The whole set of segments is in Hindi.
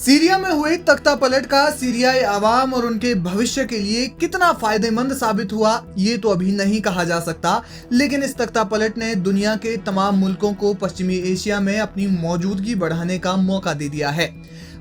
सीरिया में हुई तख्तापलट का सीरियाई आवाम और उनके भविष्य के लिए कितना फायदेमंद साबित हुआ ये तो अभी नहीं कहा जा सकता, लेकिन इस तख्तापलट ने दुनिया के तमाम मुल्कों को पश्चिमी एशिया में अपनी मौजूदगी बढ़ाने का मौका दे दिया है।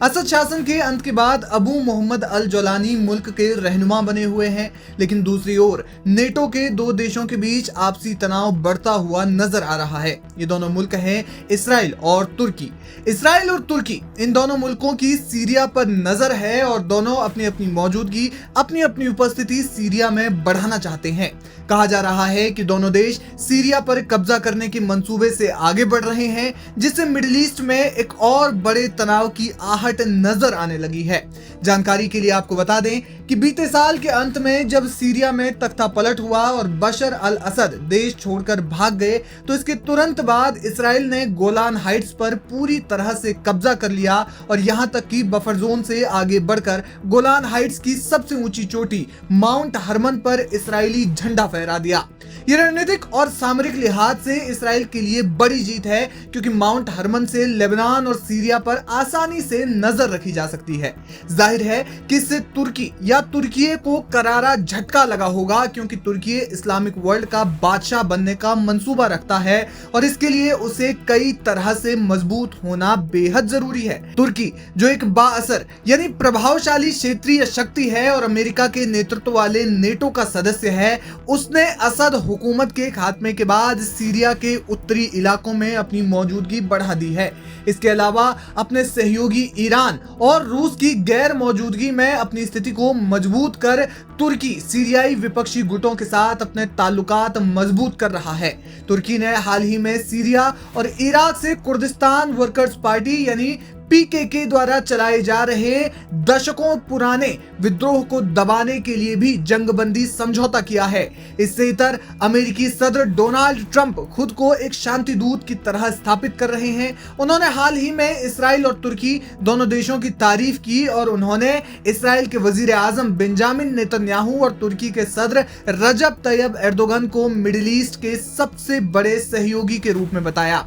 असद शासन के अंत के बाद अबू मोहम्मद अल जोलानी मुल्क के रहनुमा बने हुए हैं, लेकिन दूसरी ओर नेटो के दो देशों के बीच आपसी तनाव बढ़ता हुआ नजर आ रहा है। ये दोनों मुल्क हैं इसराइल और तुर्की। इसराइल और तुर्की, इन दोनों मुल्कों की सीरिया पर नजर है और दोनों अपनी अपनी मौजूदगी, अपनी अपनी उपस्थिति सीरिया में बढ़ाना चाहते हैं। कहा जा रहा है कि दोनों देश सीरिया पर कब्जा करने के मंसूबे से आगे बढ़ रहे हैं, जिससे मिडिल ईस्ट में एक और बड़े तनाव की आहट नजर आने लगी है। जानकारी के लिए आपको बता दें कि बीते साल के अंत में जब सीरिया में तख्तापलट हुआ और बशर अल असद देश छोड़कर भाग गए, तो इसके तुरंत बाद इसराइल ने गोलान हाइट्स पर पूरी तरह से कब्जा कर लिया और यहां तक कि बफर जोन से आगे बढ़कर गोलान हाइट्स की सबसे ऊंची चोटी माउंट हरमन पर इसराइली झंडा फहरा दिया। ये रणनीतिक और सामरिक लिहाज से इसराइल के लिए बड़ी जीत है, क्योंकि माउंट हरमन से लेबनान और सीरिया पर आसानी से नजर रखी जा सकती है। जाहिर है कि इससे तुर्की या तुर्किये को करारा झटका लगा होगा, क्योंकि तुर्की इस्लामिक वर्ल्ड का बादशाह बनने का मंसूबा रखता है और इसके लिए उसे कई तरह से मजबूत होना बेहद जरूरी है। तुर्की जो एक बाअसर यानी प्रभावशाली क्षेत्रीय शक्ति है और अमेरिका के नेतृत्व वाले नेटो का सदस्य है, उसने असद हुकूमत के खात्मे के बाद सीरिया के उत्तरी इलाकों में अपनी मौजूदगी बढ़ा दी है। इसके अलावा अपने सहयोगी ईरान और रूस की गैर मौजूदगी में अपनी स्थिति को मजबूत कर तुर्की सीरियाई विपक्षी गुटों के साथ अपने ताल्लुकात मजबूत कर रहा है। तुर्की ने हाल ही में सीरिया और इराक से कुर्दिस्तान वर्कर्स पार्टी यानी पीकेके द्वारा चलाए जा रहे दशकों पुराने विद्रोह को दबाने के लिए भी जंगबंदी समझौता किया है। इससे इतर अमेरिकी सदर डोनाल्ड ट्रंप खुद को एक शांति दूत की तरह स्थापित कर रहे हैं। उन्होंने हाल ही में इसराइल और तुर्की दोनों देशों की तारीफ की और उन्होंने इसराइल के वजीर आजम बेंजामिन नेतन्याहू और तुर्की के सदर रजब तैयब एर्दोगन को मिडिल ईस्ट के सबसे बड़े सहयोगी के रूप में बताया।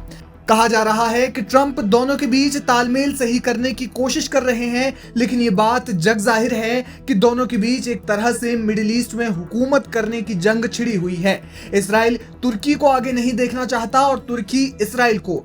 कहा जा रहा है कि ट्रंप दोनों के बीच तालमेल सही करने की कोशिश कर रहे हैं, लेकिन ये बात जग जाहिर है कि दोनों के बीच एक तरह से मिडिल ईस्ट में हुकूमत करने की जंग छिड़ी हुई है। इसराइल तुर्की को आगे नहीं देखना चाहता और तुर्की इसराइल को।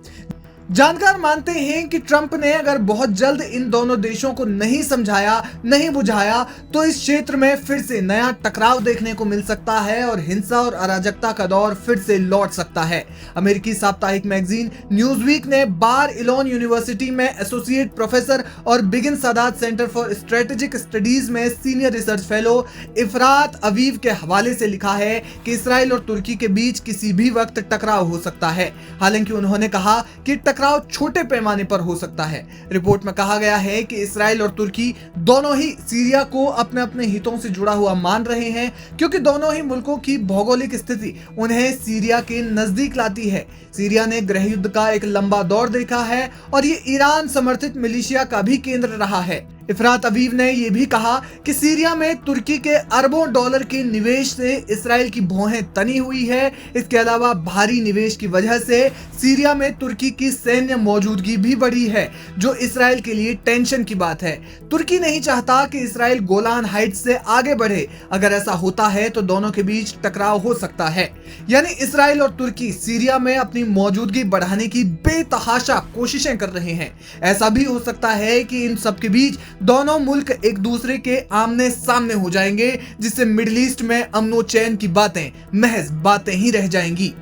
जानकार मानते हैं कि ट्रंप ने अगर बहुत जल्द इन दोनों देशों को नहीं समझाया, नहीं बुझाया, तो इस क्षेत्र में फिर से नया टकराव देखने को मिल सकता है और हिंसा और अराजकता का दौर फिर से लौट सकता है। अमेरिकी साप्ताहिक मैगजीन न्यूज़वीक ने बार इलोन यूनिवर्सिटी में एसोसिएट प्रोफेसर और begin Sadat centre for strategic studies में सीनियर रिसर्च फेलो इफरात अवीव के हवाले से लिखा है कि इसराइल और तुर्की के बीच किसी भी वक्त टकराव हो सकता है। हालांकि उन्होंने कहा कि टकराव छोटे पैमाने पर हो सकता है। रिपोर्ट में कहा गया है कि इसराइल और तुर्की दोनों ही सीरिया को अपने अपने हितों से जुड़ा हुआ मान रहे हैं, क्योंकि दोनों ही मुल्कों की भौगोलिक स्थिति उन्हें सीरिया के नजदीक लाती है। सीरिया ने गृह युद्ध का एक लंबा दौर देखा है और ये ईरान समर्थित मिलिशिया का भी केंद्र रहा है। इफरात अवीव ने यह भी कहा कि सीरिया में तुर्की के अरबों डॉलर के निवेश से इसराइल की भौहें तनी हुई है। इसके अलावा भारी निवेश की वजह से सीरिया में तुर्की की सैन्य मौजूदगी भी बढ़ी है, जो इसराइल के लिए टेंशन की बात है। तुर्की नहीं चाहता कि इसराइल गोलान हाइट्स से आगे बढ़े। अगर ऐसा होता है तो दोनों के बीच टकराव हो सकता है। यानी इसराइल और तुर्की सीरिया में अपनी मौजूदगी बढ़ाने की बेतहाशा कोशिशें कर रहे हैं। ऐसा भी हो सकता है कि इन सब के बीच दोनों मुल्क एक दूसरे के आमने सामने हो जाएंगे, जिससे मिडिल ईस्ट में अमनो चैन की बातें महज बातें ही रह जाएंगी।